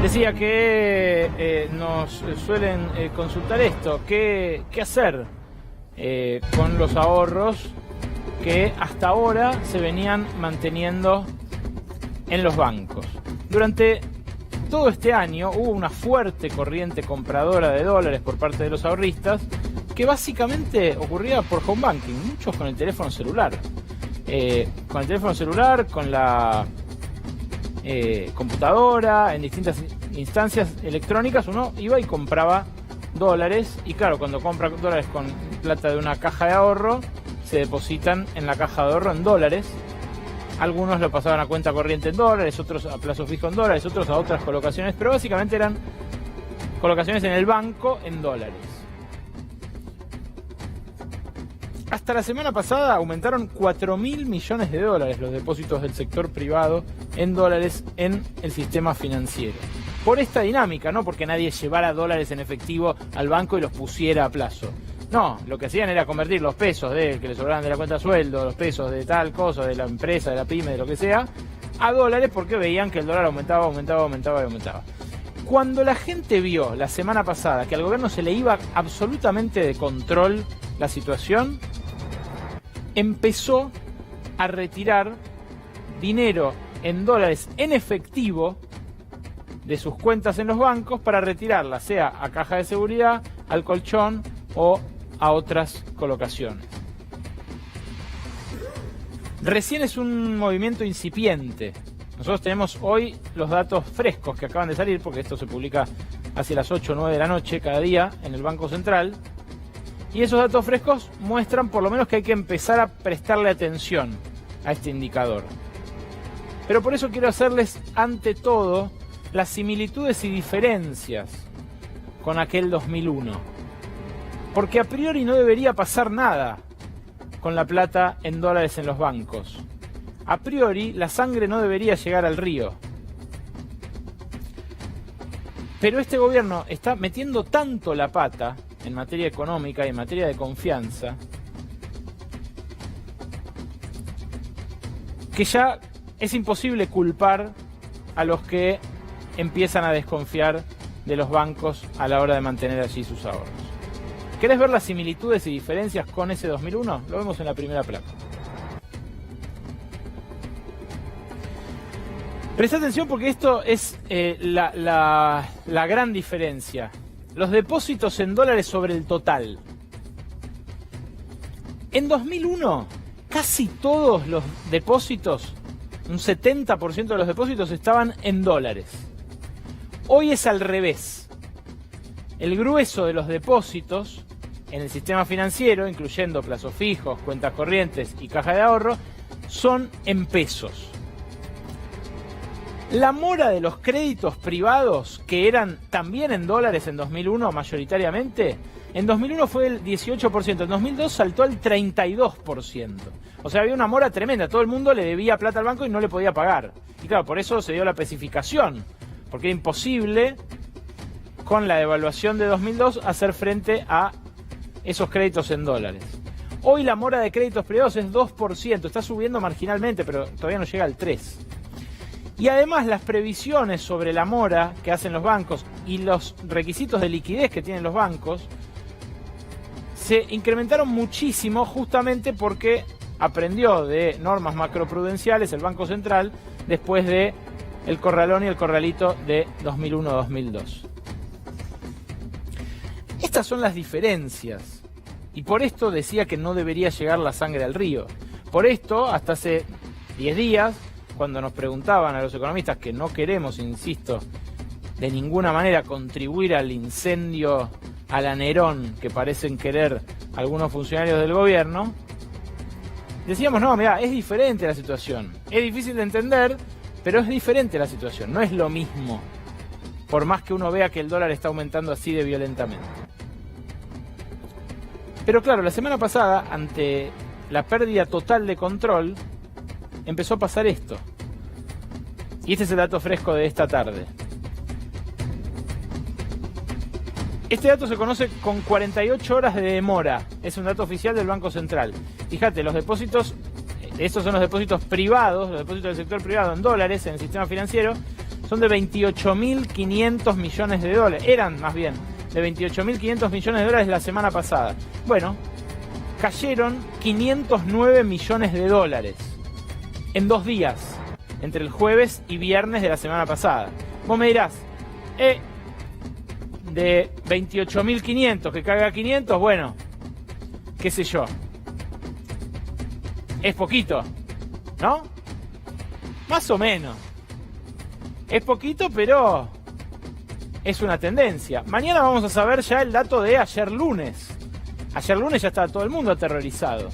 Decía que nos suelen consultar esto, qué hacer con los ahorros que hasta ahora se venían manteniendo en los bancos. Durante todo este año hubo una fuerte corriente compradora de dólares por parte de los ahorristas que básicamente ocurría por home banking, muchos con el teléfono celular. Con la computadora, en distintas instancias electrónicas uno iba y compraba dólares, y claro, cuando compra dólares con plata de una caja de ahorro, se depositan en la caja de ahorro en dólares. Algunos lo pasaban a cuenta corriente en dólares, otros a plazo fijo en dólares, otros a otras colocaciones, pero básicamente eran colocaciones en el banco en dólares. Hasta la semana pasada aumentaron 4.000 millones de dólares los depósitos del sector privado en dólares en el sistema financiero. Por esta dinámica, no porque nadie llevara dólares en efectivo al banco y los pusiera a plazo. No, lo que hacían era convertir los pesos que les sobraban de la cuenta de sueldo, los pesos de tal cosa, de la empresa, de la pyme, de lo que sea, a dólares, porque veían que el dólar aumentaba. Cuando la gente vio la semana pasada que al gobierno se le iba absolutamente de control la situación, empezó a retirar dinero en dólares en efectivo de sus cuentas en los bancos para retirarla, sea a caja de seguridad, al colchón o a otras colocaciones. Recién es un movimiento incipiente. Nosotros tenemos hoy los datos frescos que acaban de salir, porque esto se publica hacia las 8 o 9 de la noche cada día en el Banco Central. Y esos datos frescos muestran por lo menos que hay que empezar a prestarle atención a este indicador. Pero por eso quiero hacerles ante todo las similitudes y diferencias con aquel 2001. Porque a priori no debería pasar nada con la plata en dólares en los bancos. A priori la sangre no debería llegar al río. Pero este gobierno está metiendo tanto la pata en materia económica y en materia de confianza que ya es imposible culpar a los que empiezan a desconfiar de los bancos a la hora de mantener allí sus ahorros. ¿Querés ver las similitudes y diferencias con ese 2001? Lo vemos en la primera placa. Presta atención porque esto es la gran diferencia. Los depósitos en dólares sobre el total. En 2001, casi todos los depósitos, un 70% de los depósitos estaban en dólares. Hoy es al revés. El grueso de los depósitos en el sistema financiero, incluyendo plazos fijos, cuentas corrientes y caja de ahorro, son en pesos. La mora de los créditos privados, que eran también en dólares en 2001 mayoritariamente, en 2001 fue el 18%, en 2002 saltó al 32%. O sea, había una mora tremenda, todo el mundo le debía plata al banco y no le podía pagar. Y claro, por eso se dio la especificación, porque era imposible con la devaluación de 2002 hacer frente a esos créditos en dólares. Hoy la mora de créditos privados es 2%, está subiendo marginalmente, pero todavía no llega al 3%. Y además las previsiones sobre la mora que hacen los bancos y los requisitos de liquidez que tienen los bancos se incrementaron muchísimo justamente porque aprendió de normas macroprudenciales el Banco Central después de el corralón y el corralito de 2001-2002. Estas son las diferencias y por esto decía que no debería llegar la sangre al río. Por esto, hasta hace 10 días, cuando nos preguntaban a los economistas, que no queremos, insisto, de ninguna manera contribuir al incendio, al anerón que parecen querer algunos funcionarios del gobierno, decíamos, no, mirá, es diferente la situación. Es difícil de entender, pero es diferente la situación, no es lo mismo, por más que uno vea que el dólar está aumentando así de violentamente. Pero claro, la semana pasada, ante la pérdida total de control, empezó a pasar esto. Y este es el dato fresco de esta tarde. Este dato se conoce con 48 horas de demora. Es un dato oficial del Banco Central. Fíjate, los depósitos, estos son los depósitos privados, los depósitos del sector privado en dólares en el sistema financiero, son de 28.500 millones de dólares. Eran, más bien, de 28.500 millones de dólares la semana pasada. Bueno, cayeron 509 millones de dólares en 2 días, entre el jueves y viernes de la semana pasada. Vos me dirás, de 28.500 que caiga a 500, bueno, qué sé yo. Es poquito, ¿no? Más o menos. Es poquito, pero es una tendencia. Mañana vamos a saber ya el dato de ayer lunes. Ayer lunes ya estaba todo el mundo aterrorizado.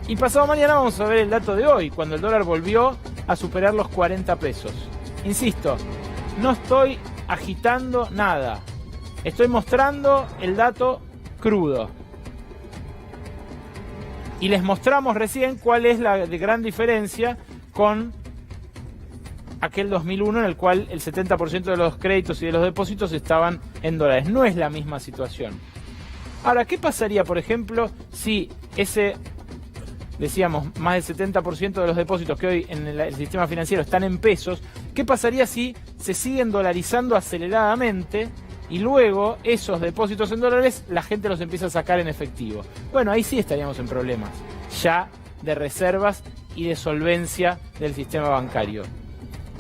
Y pasado mañana vamos a ver el dato de hoy, cuando el dólar volvió a superar los 40 pesos. Insisto, no estoy agitando nada. Estoy mostrando el dato crudo. Y les mostramos recién cuál es la gran diferencia con aquel 2001 en el cual el 70% de los créditos y de los depósitos estaban en dólares. No es la misma situación. Ahora, ¿qué pasaría, por ejemplo, si decíamos, más del 70% de los depósitos que hoy en el sistema financiero están en pesos? ¿Qué pasaría si se siguen dolarizando aceleradamente y luego esos depósitos en dólares la gente los empieza a sacar en efectivo? Bueno, ahí sí estaríamos en problemas, ya de reservas y de solvencia del sistema bancario.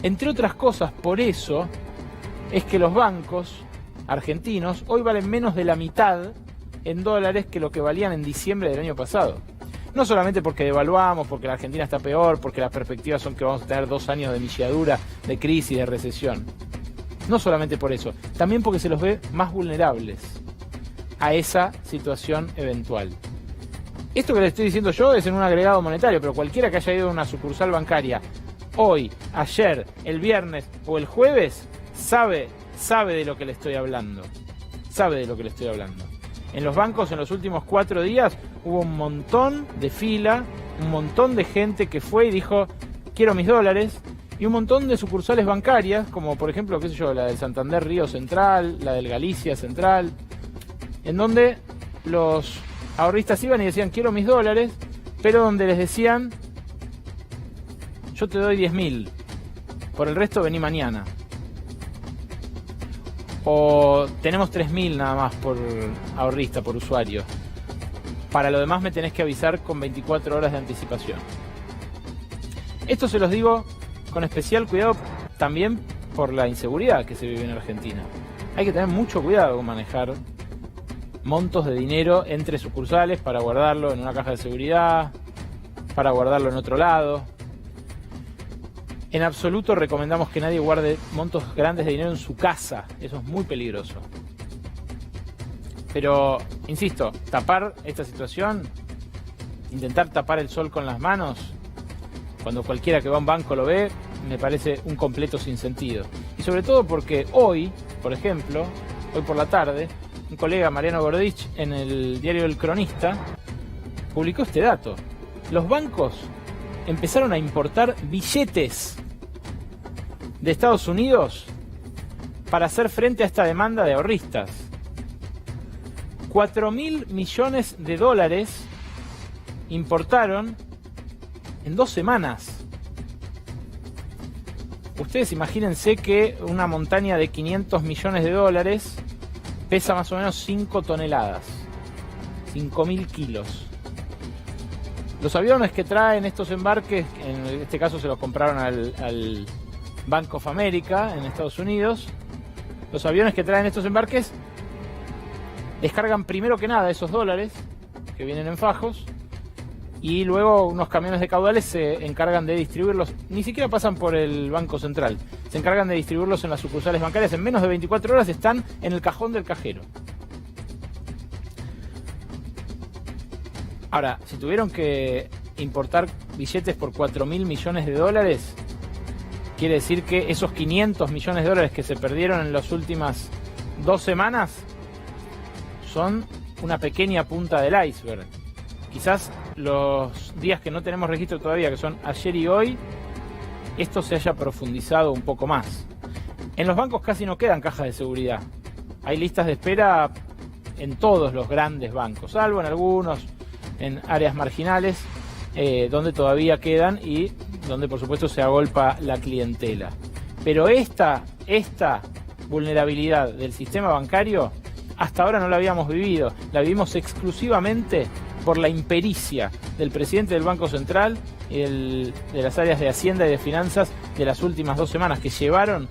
Entre otras cosas, por eso es que los bancos argentinos hoy valen menos de la mitad en dólares que lo que valían en diciembre del año pasado. No solamente porque devaluamos, porque la Argentina está peor, porque las perspectivas son que vamos a tener 2 años de milladura, de crisis, de recesión. No solamente por eso, también porque se los ve más vulnerables a esa situación eventual. Esto que les estoy diciendo yo es en un agregado monetario, pero cualquiera que haya ido a una sucursal bancaria hoy, ayer, el viernes o el jueves, sabe de lo que le estoy hablando. Sabe de lo que le estoy hablando. En los bancos en los últimos 4 días hubo un montón de fila, un montón de gente que fue y dijo, quiero mis dólares, y un montón de sucursales bancarias, como por ejemplo, qué sé yo, la del Santander Río Central, la del Galicia Central, en donde los ahorristas iban y decían, quiero mis dólares, pero donde les decían, yo te doy 10.000, por el resto vení mañana. O tenemos 3.000 nada más por ahorrista, por usuario. Para lo demás me tenés que avisar con 24 horas de anticipación. Esto se los digo con especial cuidado también por la inseguridad que se vive en Argentina. Hay que tener mucho cuidado con manejar montos de dinero entre sucursales para guardarlo en una caja de seguridad, para guardarlo en otro lado. En absoluto recomendamos que nadie guarde montos grandes de dinero en su casa. Eso es muy peligroso. Pero, insisto, tapar esta situación, intentar tapar el sol con las manos, cuando cualquiera que va a un banco lo ve, me parece un completo sinsentido. Y sobre todo porque hoy, por ejemplo, hoy por la tarde, un colega, Mariano Gordich, en el diario El Cronista, publicó este dato. Los bancos empezaron a importar billetes de Estados Unidos para hacer frente a esta demanda de ahorristas. 4.000 millones de dólares importaron en 2 semanas. Ustedes imagínense que una montaña de 500 millones de dólares pesa más o menos 5 toneladas, 5.000 kilos. Los aviones que traen estos embarques, en este caso se los compraron al Bank of America en Estados Unidos. Los aviones que traen estos embarques descargan primero que nada esos dólares que vienen en fajos y luego unos camiones de caudales se encargan de distribuirlos. Ni siquiera pasan por el Banco Central. Se encargan de distribuirlos en las sucursales bancarias. En menos de 24 horas están en el cajón del cajero. Ahora, si tuvieron que importar billetes por 4.000 millones de dólares, quiere decir que esos 500 millones de dólares que se perdieron en las últimas 2 semanas son una pequeña punta del iceberg. Quizás los días que no tenemos registro todavía, que son ayer y hoy, esto se haya profundizado un poco más. En los bancos casi no quedan cajas de seguridad. Hay listas de espera en todos los grandes bancos, salvo en algunos, en áreas marginales, donde todavía quedan y donde por supuesto se agolpa la clientela. Pero esta vulnerabilidad del sistema bancario, hasta ahora no la habíamos vivido. La vivimos exclusivamente por la impericia del presidente del Banco Central y de las áreas de Hacienda y de Finanzas de las últimas 2 semanas, que llevaron